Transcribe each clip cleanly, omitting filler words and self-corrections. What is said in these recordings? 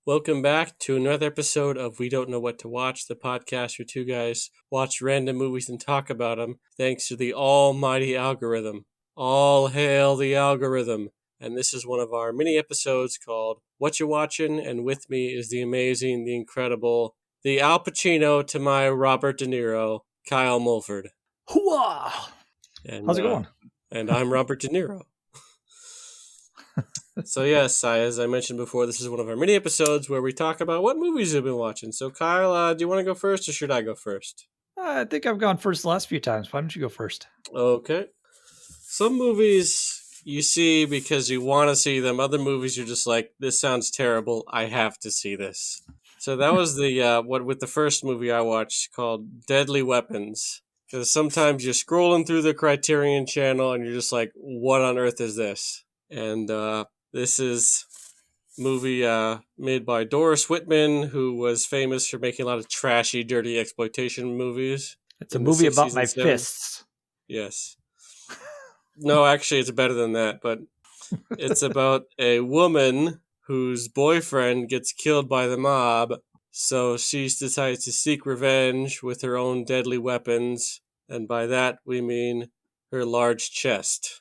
Welcome back to another episode of We Don't Know What to Watch, the podcast where two guys watch random movies and talk about them thanks to the almighty algorithm. All hail the algorithm. And this is one of our mini episodes called What You Watchin', and with me is the amazing, the incredible, the Al Pacino to my Robert De Niro, Kyle Mulford. Hooah! And, How's it going? And I'm Robert De Niro. So yes, as I mentioned before, this is one of our mini episodes where we talk about what movies we've been watching. So Kyle, do you want to go first or should I go first? I think I've gone first the last few times. Why don't you go first? Okay. Some movies you see because you want to see them. Other movies you're just like, this sounds terrible. I have to see this. So that was the first movie I watched called Deadly Weapons. Because sometimes you're scrolling through the Criterion channel and you're just like, what on earth is this? And this is a movie made by Doris Whitman, who was famous for making a lot of trashy, dirty exploitation movies. It's a movie about my fists. Yes. No, actually, it's better than that, but it's about a woman whose boyfriend gets killed by the mob, so she decides to seek revenge with her own deadly weapons, and by that we mean her large chest.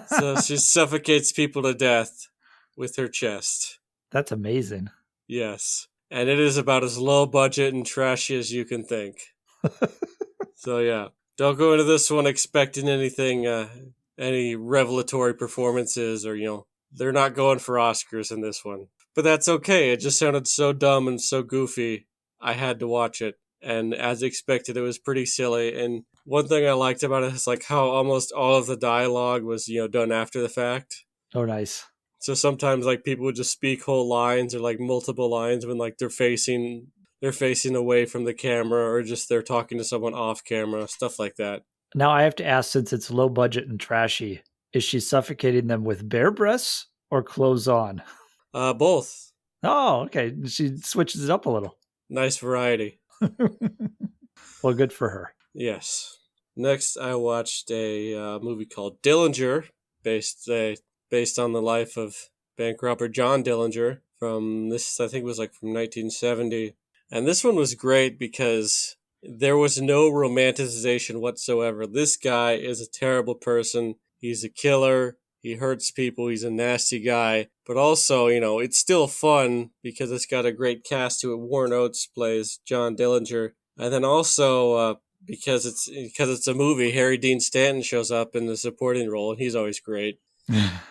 So she suffocates people to death with her chest. That's amazing. Yes. And it is about as low budget and trashy as you can think. So yeah, don't go into this one expecting anything, any revelatory performances or, they're not going for Oscars in this one. But that's okay. It just sounded so dumb and so goofy. I had to watch it. And as expected, it was pretty silly. And one thing I liked about it is like how almost all of the dialogue was, done after the fact. Oh, nice. So sometimes like people would just speak whole lines or like multiple lines when like they're facing away from the camera or just they're talking to someone off camera, stuff like that. Now I have to ask, since it's low budget and trashy, is she suffocating them with bare breasts or clothes on? Both. Oh, okay. She switches it up a little. Nice variety. Well, good for her. Yes. Next, I watched a movie called Dillinger, based on the life of bank robber John Dillinger from this, I think it was like from 1970. And this one was great because there was no romanticization whatsoever. This guy is a terrible person. He's a killer. He hurts people. He's a nasty guy. But also, it's still fun because it's got a great cast to it. Warren Oates plays John Dillinger. And then also, because it's a movie, Harry Dean Stanton shows up in the supporting role, and he's always great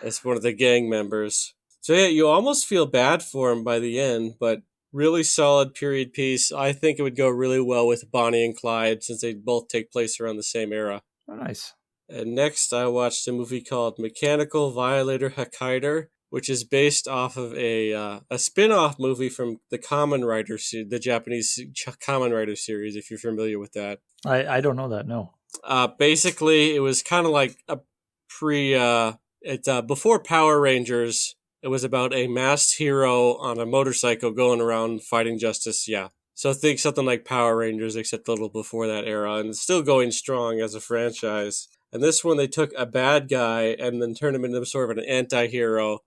as one of the gang members. So yeah, you almost feel bad for him by the end, but really solid period piece. I think it would go really well with Bonnie and Clyde since they both take place around the same era. Oh, nice. And next, I watched a movie called Mechanical Violator Hokkaido, which is based off of a spin-off movie from the Kamen Rider, the Japanese Kamen Rider series, if you're familiar with that. I don't know that, no. Basically, it was kind of like a before Power Rangers. It was about a masked hero on a motorcycle going around fighting justice, yeah. So think something like Power Rangers, except a little before that era, and it's still going strong as a franchise. And this one, they took a bad guy and then turned him into sort of an anti-hero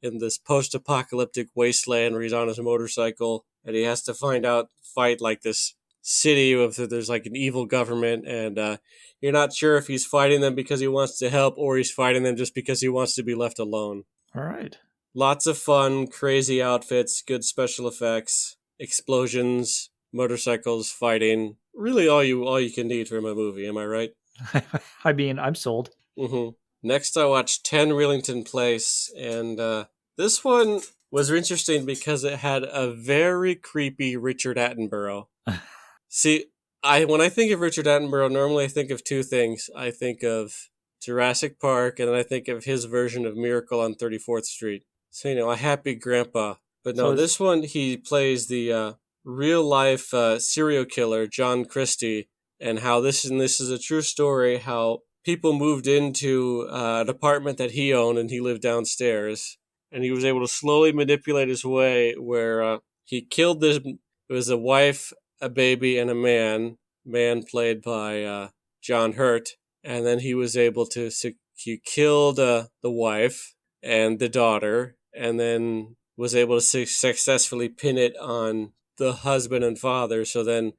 in this post-apocalyptic wasteland where he's on his motorcycle, and he has to fight like this city where there's like an evil government, and you're not sure if he's fighting them because he wants to help or he's fighting them just because he wants to be left alone. All right. Lots of fun, crazy outfits, good special effects, explosions, motorcycles, fighting. Really all you can need from a movie, am I right? I mean, I'm sold. Mm-hmm. Next, I watched Tenrillington Place, and this one was interesting because it had a very creepy Richard Attenborough. See, when I think of Richard Attenborough, normally I think of two things. I think of Jurassic Park, and then I think of his version of Miracle on 34th Street. So, a happy grandpa. But no, this one, he plays the real-life serial killer, John Christie, and how this is a true story, how people moved into an apartment that he owned, and he lived downstairs. And he was able to slowly manipulate his way where he killed it was a wife, a baby, and a man played by John Hurt. And then he was able to, he killed the wife and the daughter, and then was able to successfully pin it on the husband and father. So then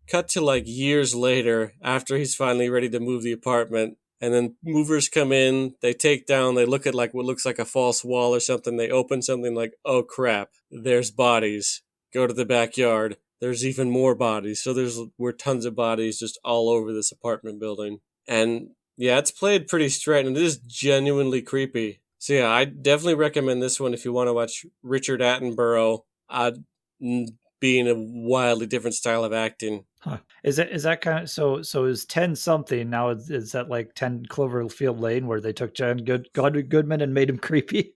cut to like years later after he's finally ready to move the apartment, and then movers come in, they take down, they look at like what looks like a false wall or something, they open something, like, oh crap, there's bodies. Go to the backyard, there's even more bodies. So were tons of bodies just all over this apartment building. And yeah, it's played pretty straight, and it is genuinely creepy. So yeah, I definitely recommend this one if you want to watch Richard Attenborough being a wildly different style of acting. Huh. Is that kind of so is 10 something now? Is that like 10 Cloverfield Lane where they took John Goodman and made him creepy?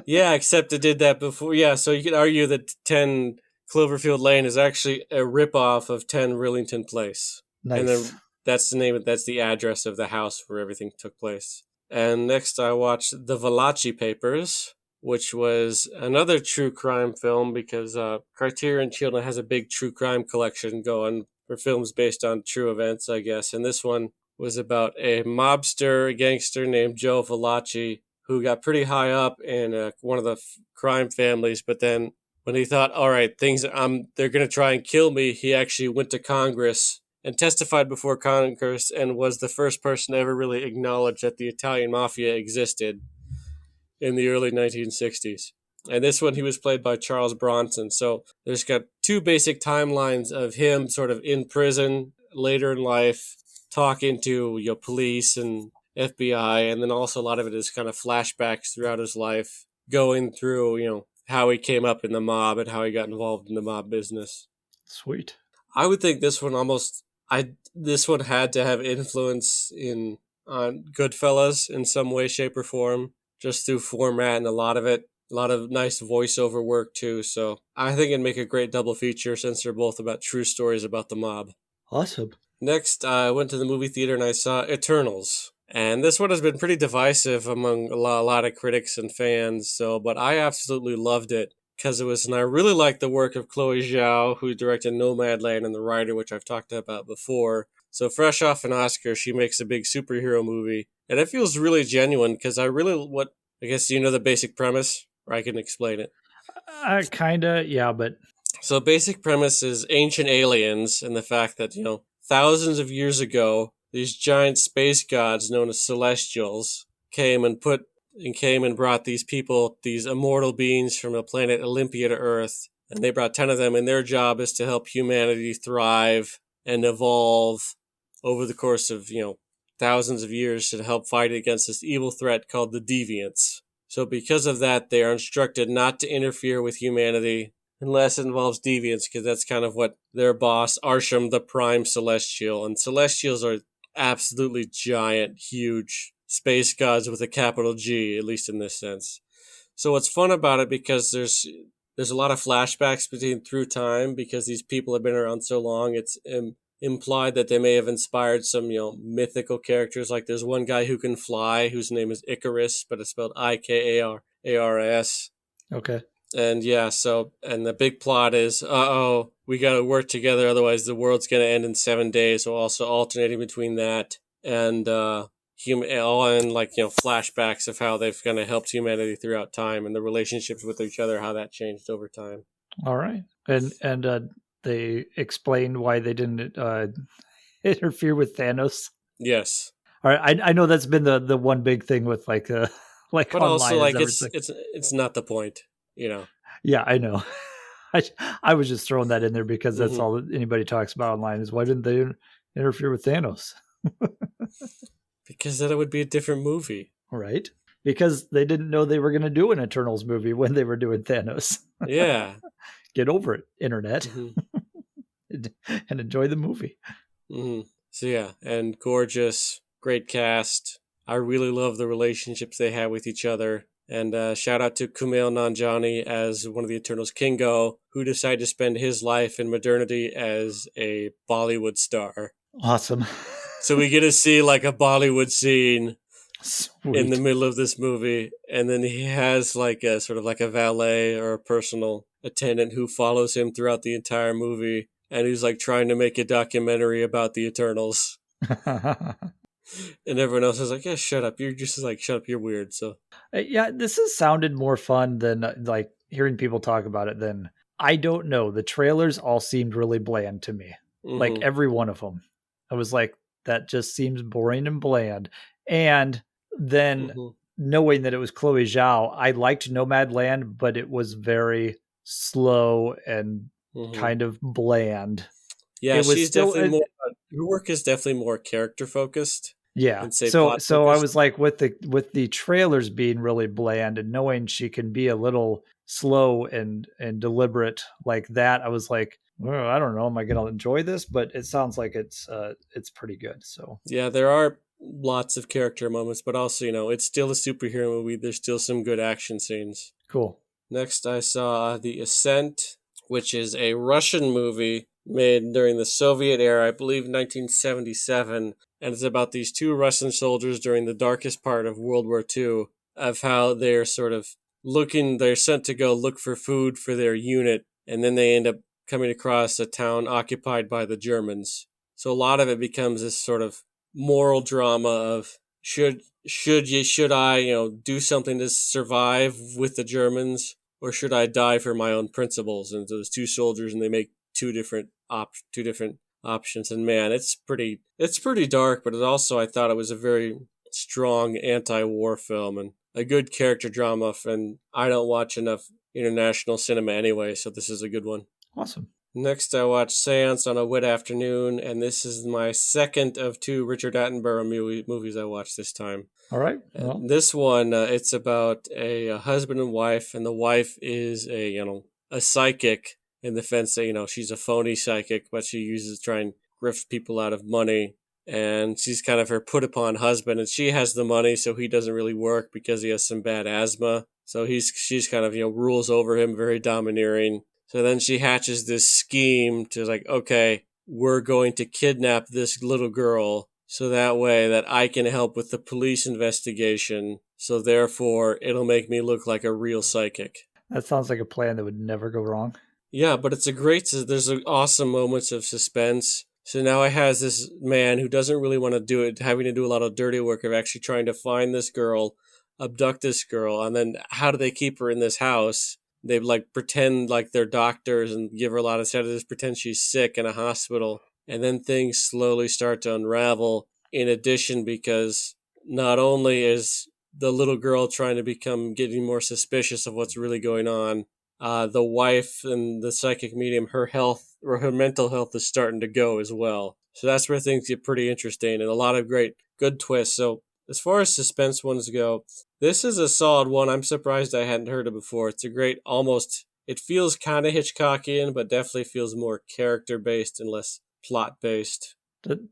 Yeah, except it did that before. Yeah, so you could argue that 10 Cloverfield Lane is actually a ripoff of 10 Rillington Place. Nice. And then that's the address of the house where everything took place. And next I watched The Valachi Papers, which was another true crime film because Criterion Children has a big true crime collection going for films based on true events, I guess. And this one was about a mobster, a gangster named Joe Valachi, who got pretty high up in one of the crime families. But then when he thought, all right, they're going to try and kill me, he actually went to Congress and testified before Congress and was the first person to ever really acknowledge that the Italian mafia existed in the early 1960s. And this one, he was played by Charles Bronson. So there's got two basic timelines of him sort of in prison later in life, talking to police and FBI, and then also a lot of it is kind of flashbacks throughout his life, going through, how he came up in the mob and how he got involved in the mob business. Sweet. I would think this one this one had to have influence on Goodfellas in some way, shape, or form, just through format and a lot of nice voiceover work too. So I think it'd make a great double feature since they're both about true stories about the mob. Awesome. Next, I went to the movie theater and I saw Eternals. And this one has been pretty divisive among a lot of critics and fans. But I absolutely loved it because and I really liked the work of Chloe Zhao, who directed Nomadland, and the writer, which I've talked about before. So fresh off an Oscar, she makes a big superhero movie. And it feels really genuine because I guess the basic premise, or I can explain it. Kinda, yeah, but... So basic premise is ancient aliens and the fact that, thousands of years ago, these giant space gods known as celestials came and brought these people, these immortal beings from the planet Olympia to Earth. And they brought 10 of them, and their job is to help humanity thrive and evolve over the course of, thousands of years to help fight against this evil threat called the deviants. So because of that, they are instructed not to interfere with humanity unless it involves deviants, because that's kind of what their boss, Arsham, the Prime Celestial, and Celestials are absolutely giant, huge space gods with a capital G, at least in this sense. So what's fun about it, because there's a lot of flashbacks through time, because these people have been around so long, it's implied that they may have inspired some, mythical characters. Like there's one guy who can fly, whose name is Icarus, but it's spelled Ikaars. Okay. And yeah, and the big plot is, we got to work together, otherwise the world's going to end in 7 days. So also alternating between that and flashbacks of how they've kind of helped humanity throughout time and the relationships with each other, how that changed over time. All right. And they explained why they didn't interfere with Thanos. Yes. All right. I know that's been the one big thing with but also it's not the point. Yeah, I know. I was just throwing that in there because that's all that anybody talks about online is why didn't they interfere with Thanos? Because then it would be a different movie. Right. Because they didn't know they were going to do an Eternals movie when they were doing Thanos. Yeah. Get over it, internet. And enjoy the movie. Mm-hmm. So yeah, and gorgeous, great cast. I really love the relationships they have with each other. And shout out to Kumail Nanjiani as one of the Eternals, Kingo, who decided to spend his life in modernity as a Bollywood star. Awesome. So we get to see like a Bollywood scene Sweet. In the middle of this movie. And then he has like a sort of like a valet or a personal attendant who follows him throughout the entire movie. And he's like trying to make a documentary about the Eternals. And everyone else is like, yeah, shut up. You're just like, shut up. You're weird. So yeah, this has sounded more fun than like hearing people talk about it, then I don't know. The trailers all seemed really bland to me. Like Mm-hmm. every one of them. I was like, that just seems boring and bland. And then Mm-hmm. knowing that it was Chloe Zhao, I liked Nomadland, but it was very slow and Mm-hmm. kind of bland. Yeah, It was she's still definitely more. Her work is definitely more character focused yeah. than say So plot so I focused. was like with the trailers being really bland and knowing she can be a little slow and deliberate like that, I was like, well, I don't know, am I going to enjoy this? But it sounds like it's pretty good. So Yeah, there are lots of character moments, but also, it's still a superhero movie. There's still some good action scenes. cool. Next, I saw The Ascent, which is a Russian movie made during the Soviet era, I believe 1977. And it's about these two Russian soldiers during the darkest part of World War II, of how they're sort of they're sent to go look for food for their unit, and then they end up coming across a town occupied by the Germans. So a lot of it becomes this sort of moral drama of should I do something to survive with the Germans, or should I die for my own principles? And those two soldiers, and they make two different options. And man, it's pretty dark, but it also, I thought it was a very strong anti-war film and a good character drama. And I don't watch enough international cinema anyway, so this is a good one. Awesome. Next, I watched Seance on a wet afternoon, and this is my second of two Richard Attenborough movies I watched this time. All right. Well, And this one, it's about a husband and wife, and the wife is a psychic, in the sense that she's a phony psychic, but she uses to try and grift people out of money. And she's kind of her put upon husband, and she has the money, so he doesn't really work because he has some bad asthma. So she's kind of rules over him, very domineering. So then she hatches this scheme to like, okay, we're going to kidnap this little girl so that way that I can help with the police investigation. So therefore, it'll make me look like a real psychic. that sounds like a plan that would never go wrong. Yeah, but there's awesome moments of suspense. So now I has this man who doesn't really want to do it, having to do a lot of dirty work of actually trying to find this girl, abduct this girl, and then how do they keep her in this house? They like pretend like they're doctors and give her a lot of sedatives, pretend she's sick in a hospital, and then things slowly start to unravel. In addition, because not only is the little girl trying to getting more suspicious of what's really going on, the wife and the psychic medium, her health or her mental health is starting to go as well. So that's where things get pretty interesting and a lot of good twists. So as far as suspense ones go, this is a solid one. I'm surprised I hadn't heard it before. It's a great, it feels kind of Hitchcockian, but definitely feels more character based and less plot based.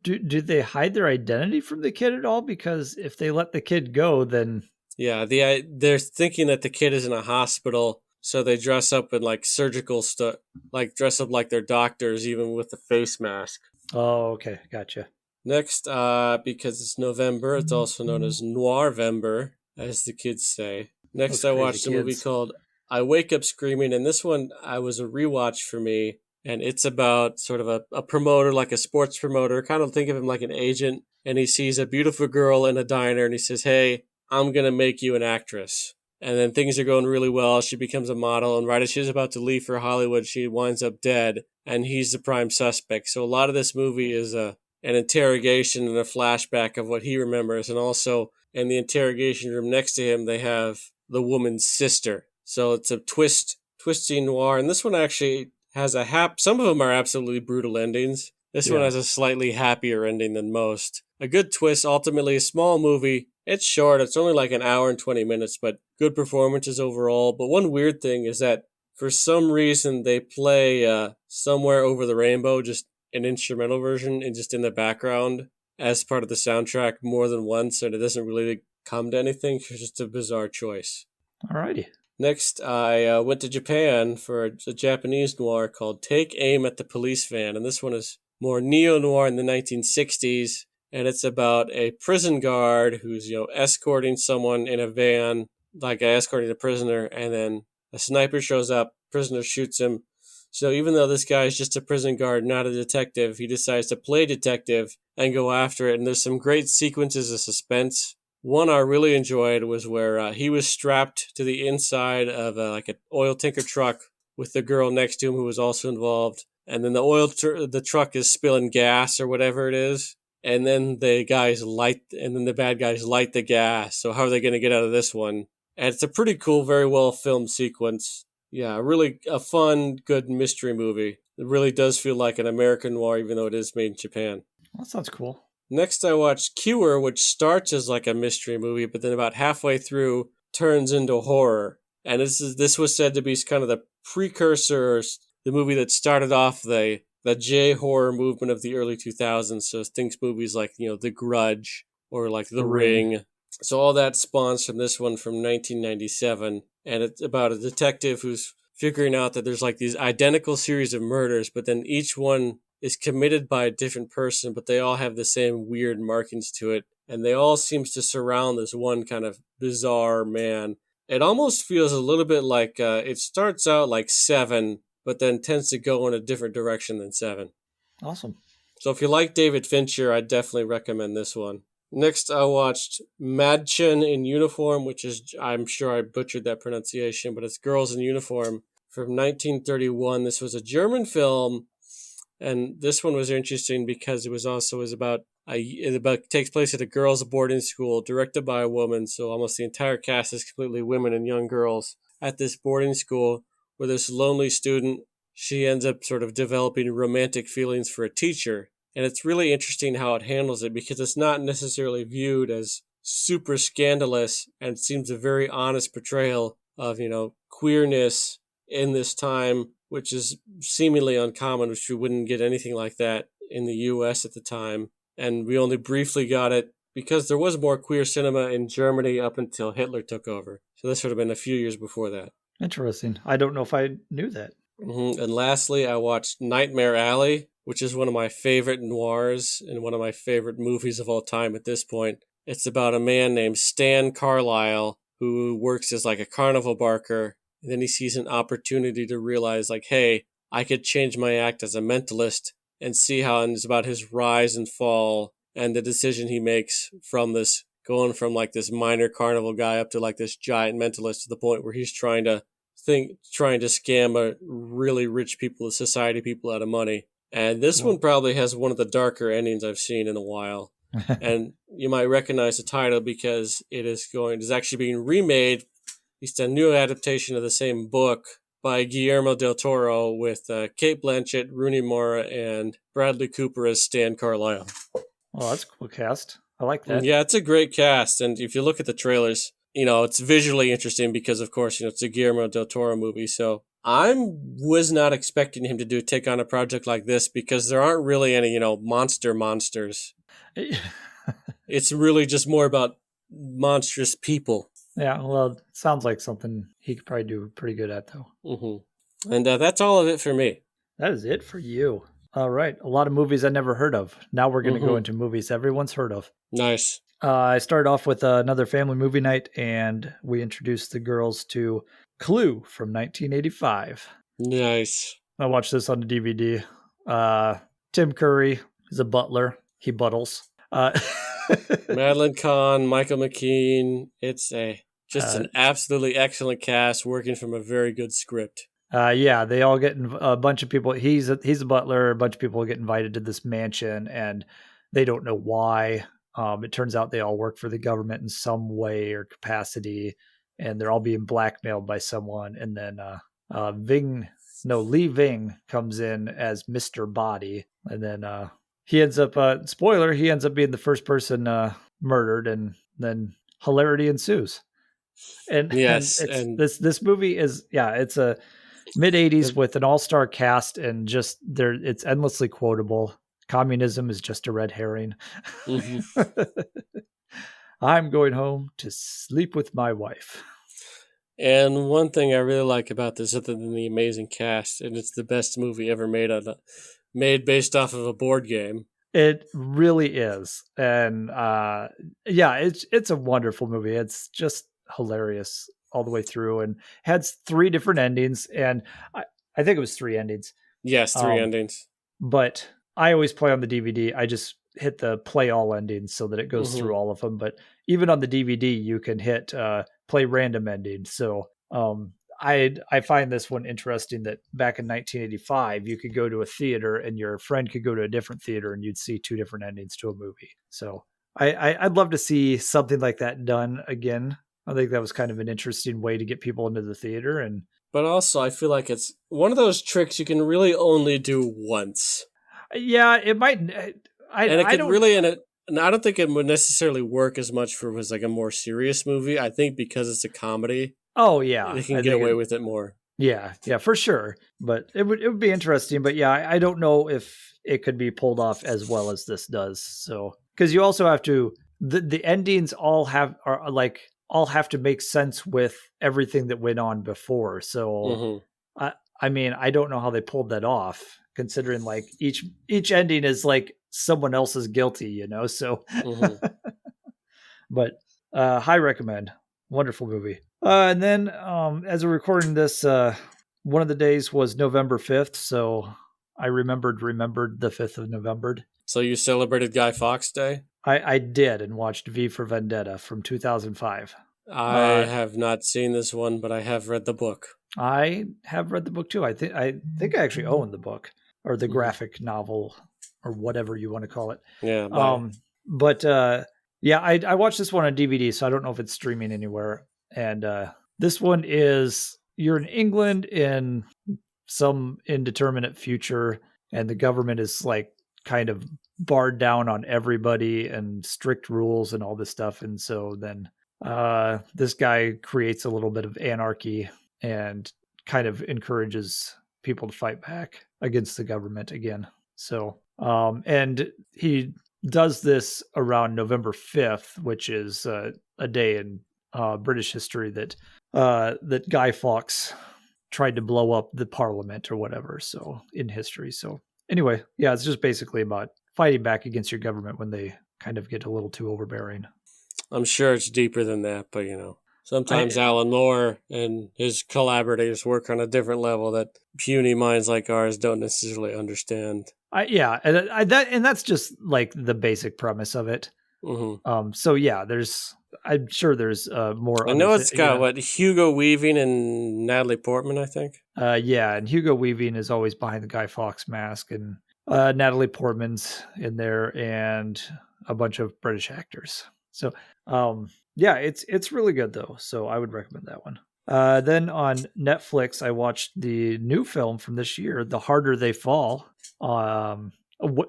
Do they hide their identity from the kid at all? Because if they let the kid go, then Yeah, they're thinking that the kid is in a hospital, so they dress up in like surgical stuff, like dress up like they're doctors, even with the face mask. oh, okay, gotcha. Next, because it's November, it's also known as Noirvember, as the kids say. Those Next, I crazy watched a movie kids. called I Wake Up Screaming, and this one I was a rewatch for me, and it's about sort of a promoter, like a sports promoter. Kind of think of him like an agent, and he sees a beautiful girl in a diner, and he says, "Hey, I'm gonna make you an actress." And then things are going really well. She becomes a model, and right as she's about to leave for Hollywood, she winds up dead, and he's the prime suspect. So a lot of this movie is an interrogation and a flashback of what he remembers, and also in the interrogation room next to him, they have the woman's sister. So it's a twisty noir, and this one actually has some of them are absolutely brutal endings. This one Yeah. has a slightly happier ending than most. A good twist, ultimately a small movie. It's short, it's only like an hour and 20 minutes, but good performances overall. But one weird thing is that for some reason they play Somewhere Over the Rainbow, just an instrumental version, and just in the background as part of the soundtrack more than once, and it doesn't really come to anything. It's just a bizarre choice. Alrighty. Next, I went to Japan for a Japanese noir called Take Aim at the Police Van, and this one is more neo-noir in the 1960s, and it's about a prison guard who's, escorting someone in a van, like escorting a prisoner, and then a sniper shows up, prisoner shoots him. So even though this guy is just a prison guard, not a detective, he decides to play detective and go after it, and there's some great sequences of suspense One I really enjoyed was where he was strapped to the inside of like an oil tanker truck with the girl next to him who was also involved, and then the truck is spilling gas or whatever it is, and then the bad guys light the gas. So how are they going to get out of this one? And it's a pretty cool, very well filmed sequence. Yeah, really a fun, good mystery movie. It really does feel like an American noir, even though it is made in Japan. That sounds cool. Next, I watched Cure, which starts as like a mystery movie, but then about halfway through turns into horror. And this was said to be kind of the precursor, the movie that started off the J horror movement of the early 2000s. So think movies like The Grudge or like The Ring. So all that spawns from this one from 1997, and it's about a detective who's figuring out that there's like these identical series of murders, but then each one is committed by a different person, but they all have the same weird markings to it, and they all seems to surround this one kind of bizarre man. It almost feels a little bit like it starts out like Seven, but then tends to go in a different direction than Seven. Awesome. So if you like David Fincher, I'd definitely recommend this one. Next, I watched Madchen in Uniform, which is, I'm sure I butchered that pronunciation, but it's Girls in Uniform from 1931. This was a German film, and this one was interesting because it takes place at a girls' boarding school directed by a woman, so almost the entire cast is completely women and young girls at this boarding school where this lonely student, she ends up sort of developing romantic feelings for a teacher. And it's really interesting how it handles it because it's not necessarily viewed as super scandalous and seems a very honest portrayal of, queerness in this time, which is seemingly uncommon, which we wouldn't get anything like that in the US at the time. And we only briefly got it because there was more queer cinema in Germany up until Hitler took over. So this would have been a few years before that. Interesting. I don't know if I knew that. Mm-hmm. And lastly, I watched Nightmare Alley, which is one of my favorite noirs and one of my favorite movies of all time at this point. It's about a man named Stan Carlisle who works as like a carnival barker. And then he sees an opportunity to realize like, hey, I could change my act as a mentalist and see how it's about his rise and fall and the decision he makes from this, going from like this minor carnival guy up to like this giant mentalist to the point where he's trying to scam a really rich society people out of money. And this one probably has one of the darker endings I've seen in a while. And you might recognize the title because it is actually being remade. It's a new adaptation of the same book by Guillermo del Toro with Cate Blanchett, Rooney Mara, and Bradley Cooper as Stan Carlisle. Oh, that's a cool cast. I like that. Yeah, it's a great cast. And if you look at the trailers, it's visually interesting because, of course, it's a Guillermo del Toro movie. So I was not expecting him to take on a project like this because there aren't really any, monsters. It's really just more about monstrous people. Yeah, well, it sounds like something he could probably do pretty good at, though. Mm-hmm. And that's all of it for me. That is it for you. All right. A lot of movies I never heard of. Now we're going to go into movies everyone's heard of. Nice. I started off with another family movie night, and we introduced the girls to Clue from 1985. Nice. I watched this on the DVD. Tim Curry is a butler. He buttles. Madeline Kahn, Michael McKean. It's an absolutely excellent cast working from a very good script. Yeah, they all get a bunch of people. He's a butler. A bunch of people get invited to this mansion, and they don't know why. It turns out they all work for the government in some way or capacity, and they're all being blackmailed by someone. And then Lee Ving comes in as Mr. Body, and then he ends up spoiler, he ends up being the first person murdered, and then hilarity ensues. And yes, and this movie is it's a mid-'80s with an all-star cast, and just it's endlessly quotable. Communism is just a red herring. Mm-hmm. I'm going home to sleep with my wife. And one thing I really like about this, other than the amazing cast, and it's the best movie ever made based off of a board game. It really is. And it's a wonderful movie. It's just hilarious all the way through, and had 3 different endings. And I think it was 3 endings. Yes, 3 endings. But I always play on the DVD. hit the play all endings so that it goes Mhm. through all of them. But even on the DVD, you can hit play random endings. So I find this one interesting that back in 1985, you could go to a theater and your friend could go to a different theater and you'd see two different endings to a movie. So I'd love to see something like that done again. I think that was kind of an interesting way to get people into the theater. And But also, I feel like it's one of those tricks you can really only do once, yeah, it might. and it I could don't. really, and I don't think it would necessarily work as much for was like a more serious movie. I think because it's a comedy, Oh yeah, they can I get think away it, with it more. yeah, for sure. But it would be interesting. But yeah, I don't know if it could be pulled off as well as this does. So because you also have to the endings all have are like all have to make sense with everything that went on before. So Hmm. I I mean I don't know how they pulled that off considering like each ending is like someone else is guilty, you know. So Hmm. but high recommend, wonderful movie. And then as we're recording this, one of the days was November 5th, so I remembered the 5th of November. So you celebrated Guy Fawkes Day? I did and watched V for Vendetta from 2005. I uh, have not seen this one, but I have read the book. I have read the book too. I think I actually own the book or the Hmm. graphic novel or whatever you want to call it. Yeah, by But yeah, I watched this one on DVD, so I don't know if it's streaming anywhere. And this one is you're in England in some indeterminate future, and the government is like kind of barred down on everybody and strict rules and all this stuff. And so then this guy creates a little bit of anarchy and kind of encourages people to fight back against the government again. So, and he does this around November 5th, which is a day in British history that Guy Fawkes tried to blow up the parliament or whatever. So in history. So anyway, yeah, it's just basically about fighting back against your government when they kind of get a little too overbearing. I'm sure it's deeper than that, but sometimes I Alan Moore and his collaborators work on a different level that puny minds like ours don't necessarily understand. yeah, and that's just like the basic premise of it. Hmm. So yeah, I'm sure there's more I other know it's got yeah. what Hugo Weaving and Natalie Portman, I think. Yeah, and Hugo Weaving is always behind the Guy Fawkes mask, and Natalie Portman's in there, and a bunch of British actors. So, yeah, it's really good though. So I would recommend that one. Then on Netflix, I watched the new film from this year, "The Harder They Fall,"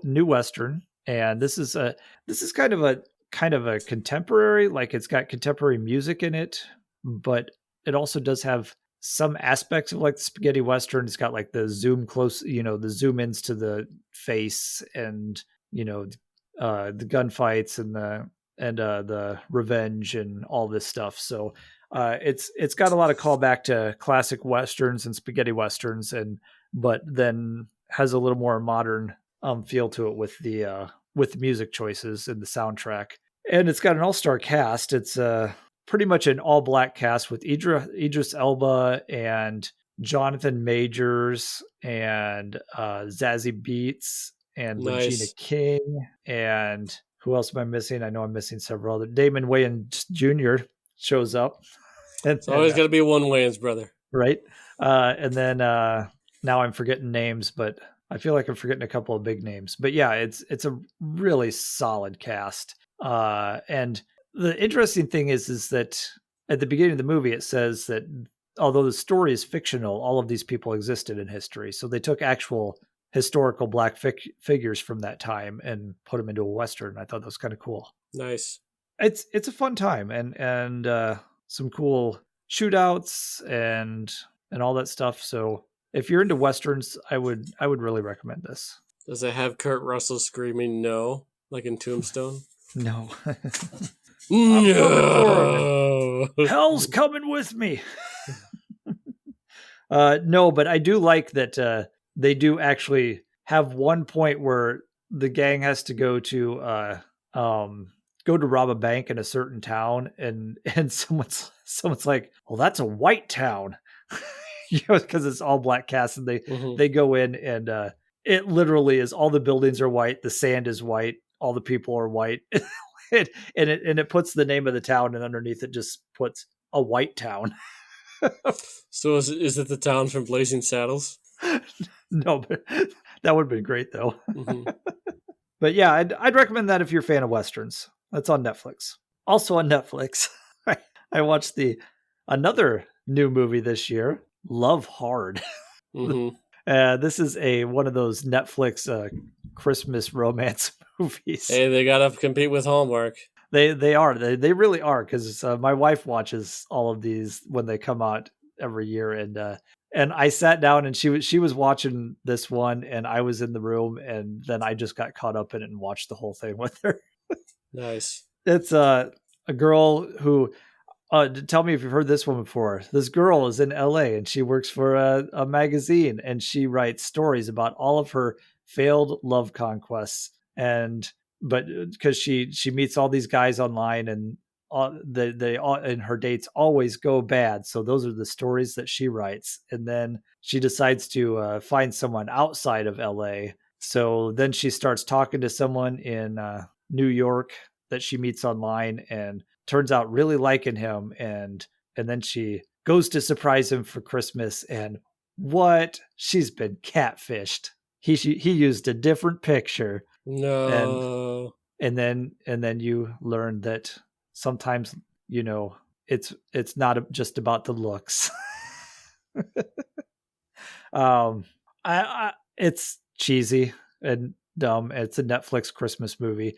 new western, and this is kind of a contemporary, like it's got contemporary music in it, but it also does have some aspects of like the spaghetti western. It's got like the zoom close, the zoom ins to the face, and the gunfights and the revenge and all this stuff. So it's got a lot of callback to classic westerns and spaghetti westerns, and but then has a little more modern feel to it with the music choices and the soundtrack. And it's got an all-star cast. It's pretty much an all-black cast with Idris Elba and Jonathan Majors and Zazie Beetz and Regina Nice. King, and who else am I missing? I know I'm missing several other. Damon Wayans Jr. shows up, and It's then always got to be one Wayans brother. right, and then now I'm forgetting names, but I feel like I'm forgetting a couple of big names. But yeah, it's a really solid cast. And the interesting thing is that at the beginning of the movie it says that although the story is fictional, all of these people existed in history. So they took actual historical black figures from that time and put them into a western. I thought that was kind of cool. Nice. It's a fun time, and some cool shootouts and all that stuff. So if you're into westerns, I would really recommend this. Does it have Kurt Russell screaming no, like in Tombstone? No. I'm coming for him. No. Hell's coming with me. No, but I do like that they do actually have one point where the gang has to go to rob a bank in a certain town, and someone's like, well, that's a white town. Because it's all black cast, and Hmm. they go in, and it literally is all the buildings are white, the sand is white, all the people are white. And it puts the name of the town, and underneath it just puts a white town. So is it the town from Blazing Saddles? No, but that would have been great though. Mm-hmm. But yeah, I'd recommend that if you're a fan of westerns. That's on Netflix. Also on Netflix, I watched another new movie this year, Love Hard. Mm-hmm. This is one of those Netflix Christmas romance movies. Hey, they gotta compete with Hallmark. They really are, because my wife watches all of these when they come out every year, and I sat down and she was watching this one, and I was in the room, and then I just got caught up in it and watched the whole thing with her. Nice. It's a girl who tell me if you've heard this one before. This girl is in LA and she works for a magazine, and she writes stories about all of her failed love conquests. But because she meets all these guys online, and and her dates always go bad. So those are the stories that she writes. And then she decides to find someone outside of LA. So then she starts talking to someone in New York that she meets online, and turns out really liking him, and then she goes to surprise him for Christmas, and she's been catfished. He used a different picture. No. And then you learn that sometimes, it's not just about the looks. It's cheesy and dumb. It's a Netflix Christmas movie.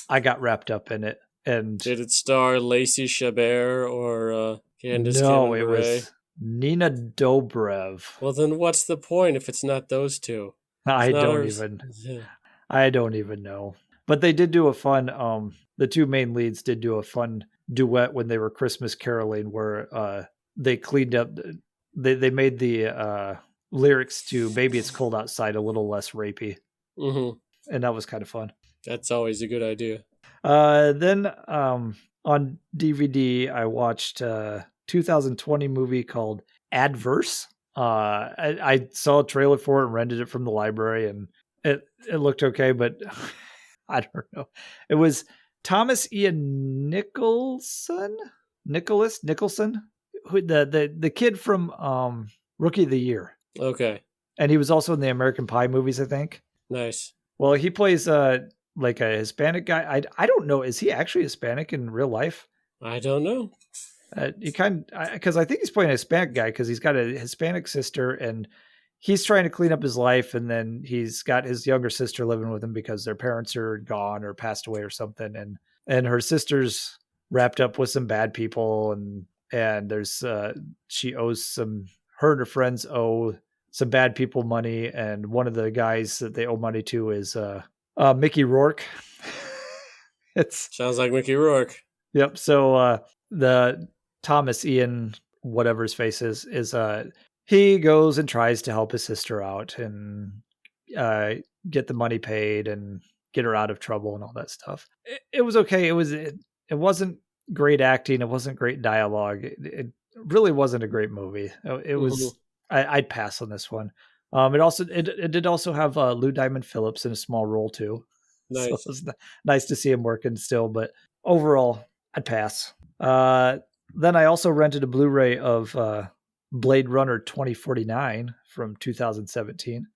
I got wrapped up in it. And did it star Lacey Chabert or Candace no, Cameron it Bure? was Nina Dobrev. Well, then what's the point if it's not those two? I don't even know. But they did do a fun. The two main leads did do a fun duet when they were Christmas caroling, where they cleaned up. They made the lyrics to "Baby It's Cold Outside" a little less rapey, and that was kind of fun. That's always a good idea. Then on DVD, I watched a 2020 movie called Adverse. I saw a trailer for it and rented it from the library, and it looked okay, but I don't know. It was Thomas Ian Nicholson, who the kid from Rookie of the Year. Okay. And he was also in the American Pie movies, I think. Nice. Well, he plays like a Hispanic guy. I don't know. Is he actually Hispanic in real life? I don't know. Because I think he's playing a Hispanic guy, because he's got a Hispanic sister, and he's trying to clean up his life, and then he's got his younger sister living with him because their parents are gone or passed away or something, and her sister's wrapped up with some bad people, and there's she owes her and her friends owe some bad people money, and one of the guys that they owe money to is Mickey Rourke. Sounds like Mickey Rourke. Yep. So the Thomas Ian, whatever his face is he goes and tries to help his sister out and get the money paid and get her out of trouble and all that stuff. It was okay. It wasn't great acting. It wasn't great dialogue. It really wasn't a great movie. It was. I'd pass on this one. It did also have Lou Diamond Phillips in a small role too. Nice. So it was nice to see him working still, but overall, I'd pass. Then I also rented a Blu-ray of Blade Runner 2049 from 2017.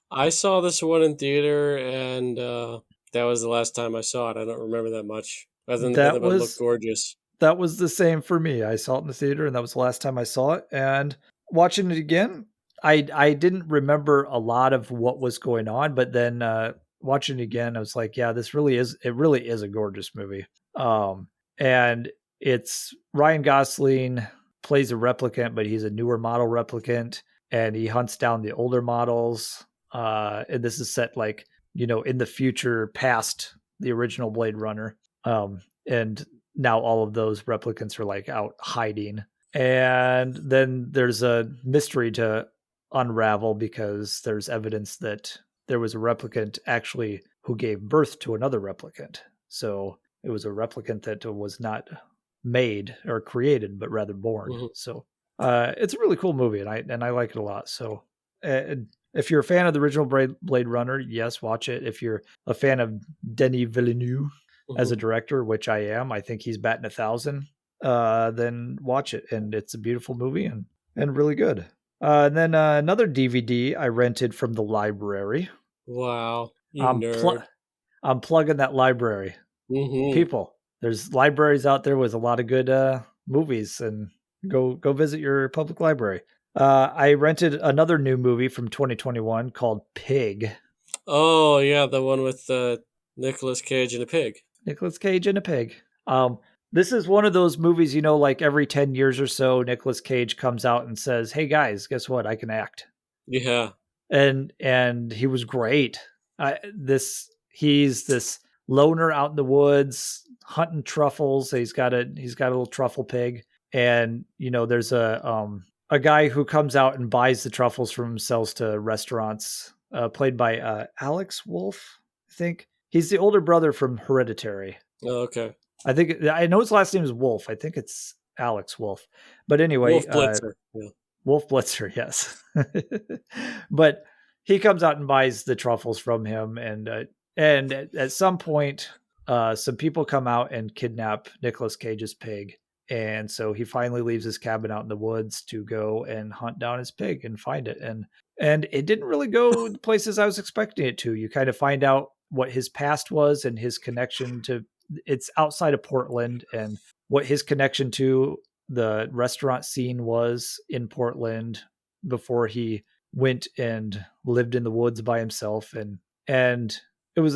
I saw this one in theater, and that was the last time I saw it. I don't remember that much, other than that it looked gorgeous. That was the same for me. I saw it in the theater, and that was the last time I saw it. And watching it again, I didn't remember a lot of what was going on, but then watching it again, I was like, yeah, it really is a gorgeous movie. And it's Ryan Gosling plays a replicant, but he's a newer model replicant, and he hunts down the older models. And this is set in the future past the original Blade Runner. And now all of those replicants are out hiding. And then there's a mystery to unravel, because there's evidence that there was a replicant actually who gave birth to another replicant. So it was a replicant that was not made or created, but rather born. So it's a really cool movie, and I like it a lot. So If you're a fan of the original Blade Runner, yes, watch it. If you're a fan of Denis Villeneuve as a Mhm. director, which I am, I think he's batting 1,000. Then watch it, and it's a beautiful movie and really good. And then another DVD I rented from the library. Wow, you I'm nerd. I'm plugging that library. Hmm. People, there's libraries out there with a lot of good movies, and go visit your public library. I rented another new movie from 2021 called Pig. Oh yeah, the one with Nicolas Cage and a pig. Nicolas Cage and a pig. This is one of those movies, like every 10 years or so, Nicolas Cage comes out and says, "Hey guys, guess what? I can act." Yeah. And he was great. He's this loner out in the woods hunting truffles. He's got a little truffle pig, and there's a guy who comes out and buys the truffles from him, sells to restaurants. Played by Alex Wolf, I think. He's the older brother from Hereditary. Oh, okay. I know his last name is Wolf. I think it's Alex Wolf. But anyway, Wolf Blitzer. Yeah. Wolf Blitzer, yes. But he comes out and buys the truffles from him, and at some point, some people come out and kidnap Nicolas Cage's pig, and so he finally leaves his cabin out in the woods to go and hunt down his pig and find it, and it didn't really go the places I was expecting it to. You kind of find out what his past was and his connection to. It's outside of Portland, and what his connection to the restaurant scene was in Portland before he went and lived in the woods by himself, and it was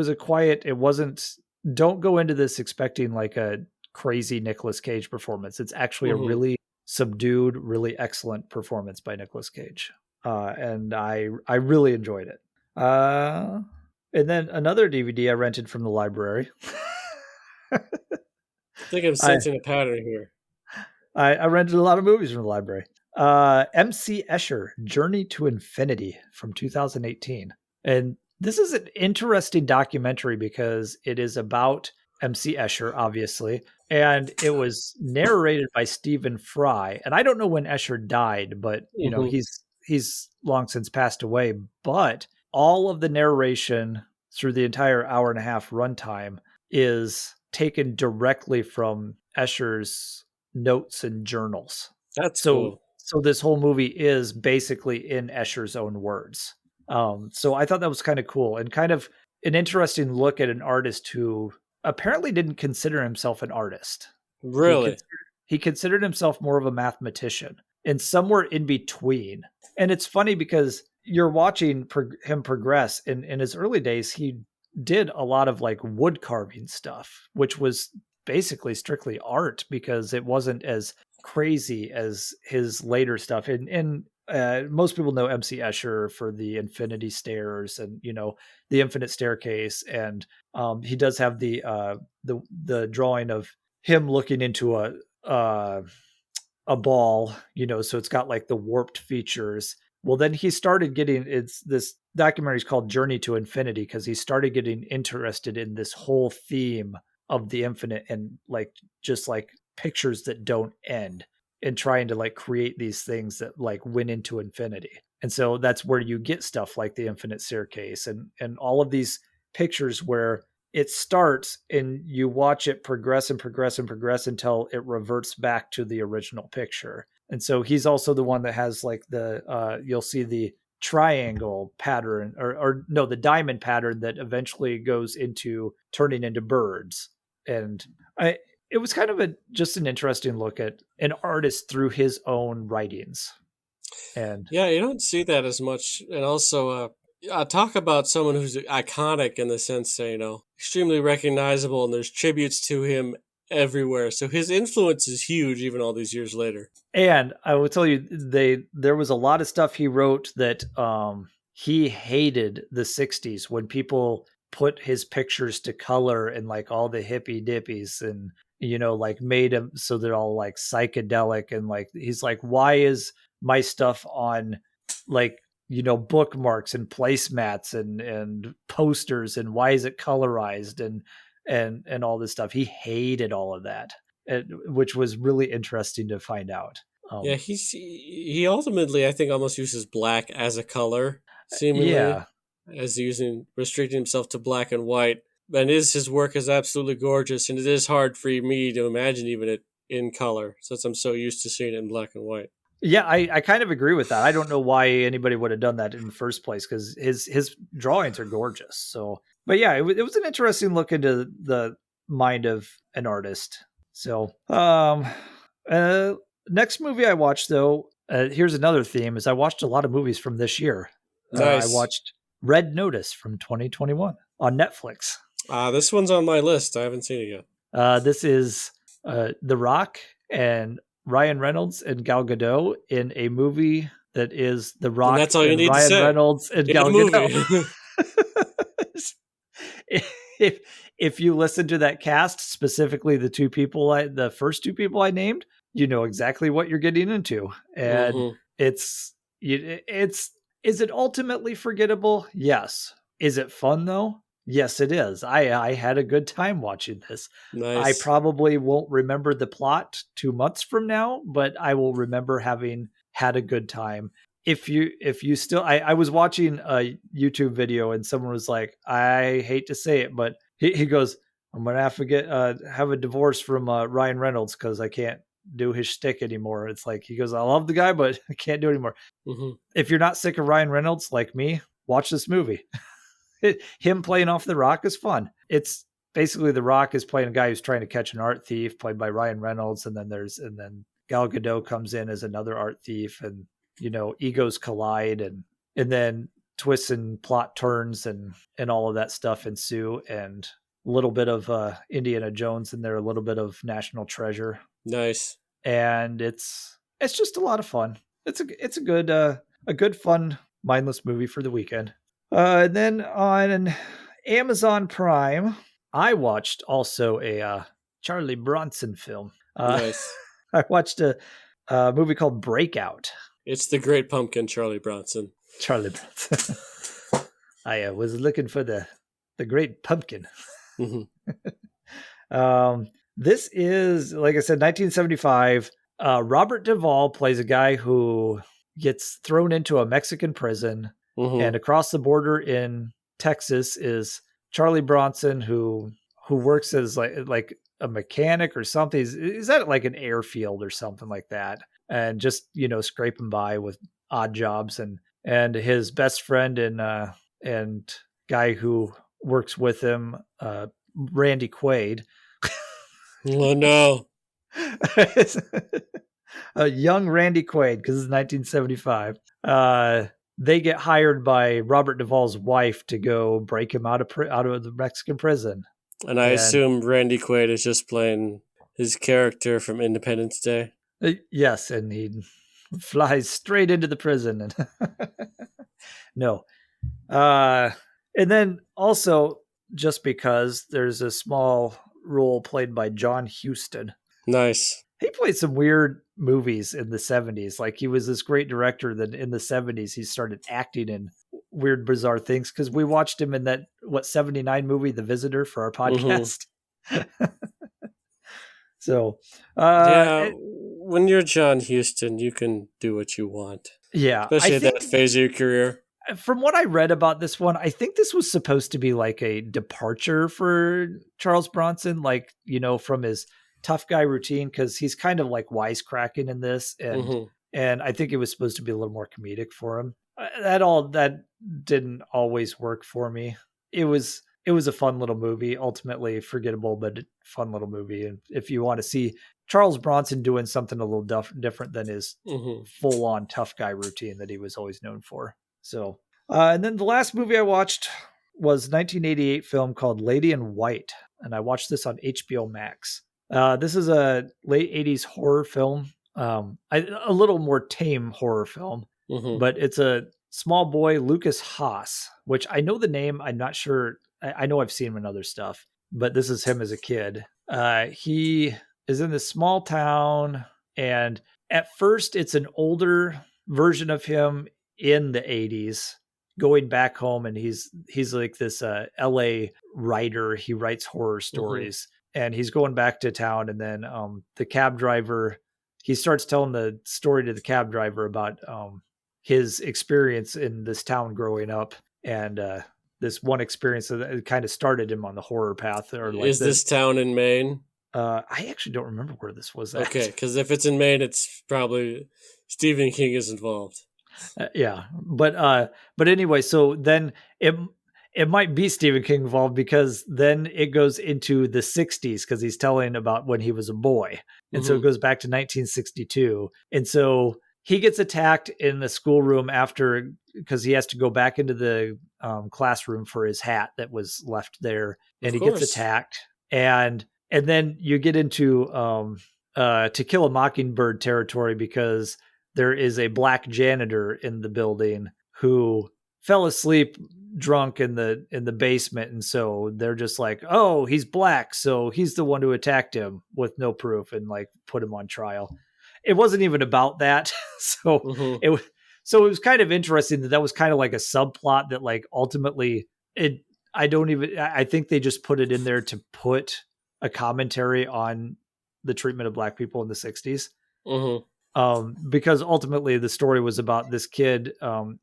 a quiet. It wasn't. Don't go into this expecting like a crazy Nicolas Cage performance. It's actually a Hmm. really subdued, really excellent performance by Nicolas Cage, and I really enjoyed it. And then another DVD I rented from the library. I think I'm I sensing a pattern here. I rented a lot of movies from the library. MC Escher, Journey to Infinity from 2018. And this is an interesting documentary because it is about MC Escher, obviously, and it was narrated by Stephen Fry. And I don't know when Escher died, but Hmm. he's long since passed away. But all of the narration through the entire hour and a half runtime is taken directly from Escher's notes and journals. That's So cool. so this whole movie is basically in Escher's own words. So I thought that was kind of cool and kind of an interesting look at an artist who apparently didn't consider himself an artist. He Really? considered he considered himself more of a mathematician and somewhere in between. And it's funny because you're watching him progress. In his early days, he did a lot of like wood carving stuff, which was basically strictly art because it wasn't as crazy as his later stuff. And most people know MC Escher for the Infinity Stairs and the Infinite Staircase, and he does have the drawing of him looking into uh, a ball, so it's got like the warped features. Well, then he started getting it's this documentary is called Journey to Infinity because he started getting interested in this whole theme of the infinite and like just like pictures that don't end and trying to like create these things that like went into infinity. And so that's where you get stuff like the infinite staircase and all of these pictures where it starts and you watch it progress and progress and progress until it reverts back to the original picture. And so he's also the one that has like you'll see the triangle pattern or no, the diamond pattern that eventually goes into turning into birds. And I it was kind of just an interesting look at an artist through his own writings. And Yeah, you don't see that as much. And also, talk about someone who's iconic in the sense that, extremely recognizable, and there's tributes to him everywhere. So his influence is huge, even all these years later. And I will tell you, there was a lot of stuff he wrote that he hated the '60s when people put his pictures to color and like all the hippy dippies and like made him so they're all like psychedelic and like he's like, why is my stuff on like bookmarks and placemats and posters and why is it colorized and all this stuff? He hated all of that, which was really interesting to find out. Yeah, he ultimately, I think, almost uses black as a color, seemingly, Yeah. as restricting himself to black and white. And his work is absolutely gorgeous, and it is hard for me to imagine even it in color, since I'm so used to seeing it in black and white. Yeah, I kind of agree with that. I don't know why anybody would have done that in the first place because his drawings are gorgeous. So, but yeah, it was an interesting look into the mind of an artist. So, uh, next movie I watched though, here's another theme: is I watched a lot of movies from this year. I Nice. watched Red Notice from 2021 on Netflix. This one's on my list. I haven't seen it yet. This is The Rock and Ryan Reynolds and Gal Gadot in a movie that is The And Rock that's all you and need to Ryan say Reynolds and in a Gal Gadot. movie. if if you listen to that cast, specifically the first two people I named, you know exactly what you're getting into, and Hmm. it's is it ultimately forgettable? Yes. Is it fun though? Yes, it is. I had a good time watching this. I Nice. probably won't remember the plot 2 months from now, but I will remember having had a good time. If you still I was watching a YouTube video and someone was like, I hate to say it, but he goes, I'm gonna have to have a divorce from Ryan Reynolds because I can't do his shtick anymore. It's like he goes, I love the guy, but I can't do it anymore. Hmm. If you're not sick of Ryan Reynolds like me, watch this movie. Him playing off the Rock is fun. It's basically the Rock is playing a guy who's trying to catch an art thief, played by Ryan Reynolds, and then Gal Gadot comes in as another art thief, and egos collide, and then twists and plot turns and all of that stuff ensue, and a little bit of Indiana Jones in there, a little bit of National Treasure, Nice. and it's just a lot of fun. It's a good fun mindless movie for the weekend. And then on Amazon Prime, I watched also a Charlie Bronson film. Nice. I watched a movie called Breakout. It's the Great Pumpkin, Charlie Bronson. Charlie Bronson. I was looking for the Great Pumpkin. Hmm. This is, like I said, 1975. Robert Duvall plays a guy who gets thrown into a Mexican prison, Hmm. and across the border in Texas is Charlie Bronson, who works as like a mechanic or something. Is that like an airfield or something like that? And just scraping by with odd jobs, and his best friend and guy who works with him, Randy Quaid. Oh no. A young Randy Quaid, because it's 1975. They get hired by Robert Duvall's wife to go break him out of the Mexican prison. And I And assume Randy Quaid is just playing his character from Independence Day. yes, and he flies straight into the prison. And no, and then also just because there's a small role played by John Huston. Nice. He played some weird movies in the 70s. Like he was this great director that in the 70s he started acting in weird, bizarre things because we watched him in that 79 movie, The Visitor, for our Hmm. podcast. So, Yeah, when you're John Huston, you can do what you want, yeah, I especially at think that phase of your career. from what I read about this one, I think this was supposed to be like a departure for Charles Bronson, like, from his tough guy routine, because he's kind of like wisecracking in this, Hmm. and I think it was supposed to be a little more comedic for him. That didn't always work for me. It was a fun little movie, ultimately forgettable, but fun little movie. And if you want to see Charles Bronson doing something a little different than his Hmm. full on tough guy routine that he was always known for. So, and then the last movie I watched was 1988 film called Lady in White, and I watched this on HBO Max. This is a late 80s horror film, a little more tame horror film, Hmm. but it's a small boy, Lucas Haas, which I know the name. I'm not sure. I know I've seen him in other stuff, but this is him as a kid. He is in this small town, and at first it's an older version of him in the 80s going back home, and he's like this LA writer. He writes horror Hmm. stories, and he's going back to town, and then the cab driver he starts telling the story to the cab driver about his experience in this town growing up, and this one experience that kind of started him on the horror path, or like Is this town in Maine? I actually don't remember where this was Okay, at. because if it's in Maine, it's probably Stephen King is involved. Yeah, but anyway, so then it might be Stephen King involved, because then it goes into the 60s, because he's telling about when he was a boy. And so it goes back to 1962. And so he gets attacked in the schoolroom after, because he has to go back into the classroom for his hat that was left there, and Of he gets course. attacked. And then you get into To Kill a Mockingbird territory, because there is a black janitor in the building who fell asleep drunk in the basement, and so they're just like, oh, he's black, so he's the one who attacked him, with no proof, and like put him on trial. It wasn't even about that. so Mm-hmm. it so it was kind of interesting that was kind of like a subplot that, like, ultimately it I think they just put it in there to put a commentary on the treatment of black people in the 60s. Mm-hmm. Because ultimately the story was about this kid.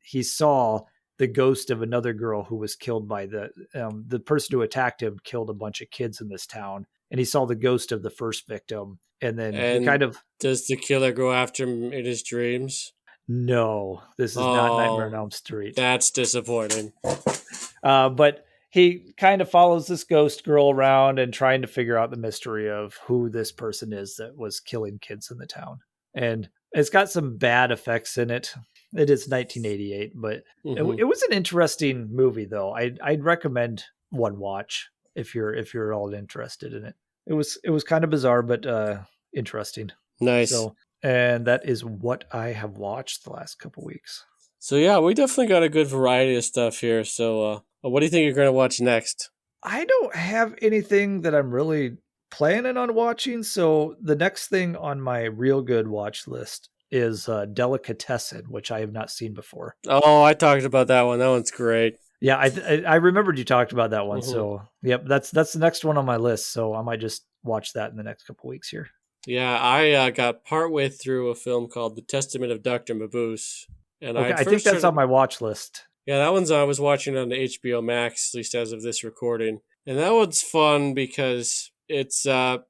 He saw the ghost of another girl who was killed by the person who attacked him killed a bunch of kids in this town, and he saw the ghost of the first victim, and then he kind And of does the killer go after him in his dreams? no, this is not Nightmare on Oh, Elm Street. that's disappointing. But he kind of follows this ghost girl around and trying to figure out the mystery of who this person is that was killing kids in the town. And it's got some bad effects in it. It is 1988, but Mm-hmm. it was an interesting movie, though. I'd recommend one watch if you're all interested in it. It was kind of bizarre, but interesting. Nice. So, and that is what I have watched the last couple weeks. So yeah, we definitely got a good variety of stuff here. So what do you think you're going to watch next? I don't have anything that I'm really planning on watching. So the next thing on my real good watch list is Delicatessen, which I have not seen before. Oh, I talked about that one. That one's great. Yeah, I remembered you talked about that one. Mm-hmm. So yep, that's the next one on my list. So I might just watch that in the next couple weeks here. Yeah, I got partway through a film called The Testament of Dr. Mabuse. And I Okay, had I think first that's heard on of, my watch list. yeah, that one's I was watching on the HBO Max, at least as of this recording. And that one's fun because the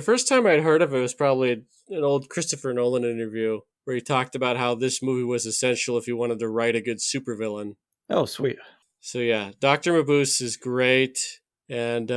first time I'd heard of it was probably an old Christopher Nolan interview where he talked about how this movie was essential if you wanted to write a good supervillain. Oh, sweet. So yeah, Dr. Mabuse is great. And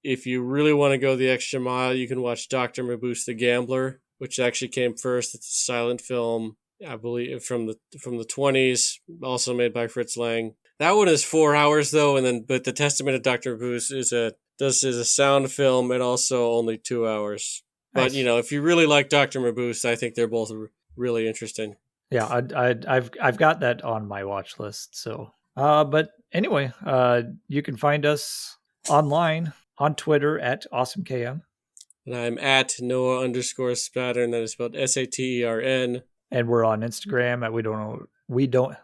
if you really want to go the extra mile, you can watch Dr. Mabuse the Gambler, which actually came first. It's a silent film, I believe, from the 20s, also made by Fritz Lang. That one is 4 hours though, but the Testament of Dr. Mabuse is a sound film and also only 2 hours. But Nice. if you really like Dr. Mabuse, I think they're both really interesting. Yeah, I've got that on my watch list. So, but anyway, you can find us online on Twitter at AwesomeKM, And I'm at Noah_Spattern. That is spelled Satern. and we're on Instagram at we don't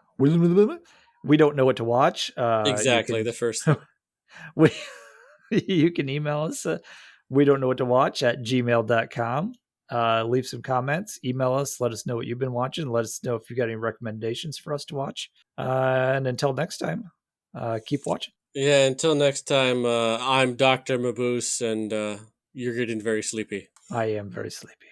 know what to watch. You Exactly, can the first thing. we you can email us. We don't know what to watch at gmail.com. Leave some comments, email us, let us know what you've been watching, let us know if you got any recommendations for us to watch. And until next time, keep watching. Yeah, until next time, I'm Dr. Mabuse, and you're getting very sleepy. I am very sleepy.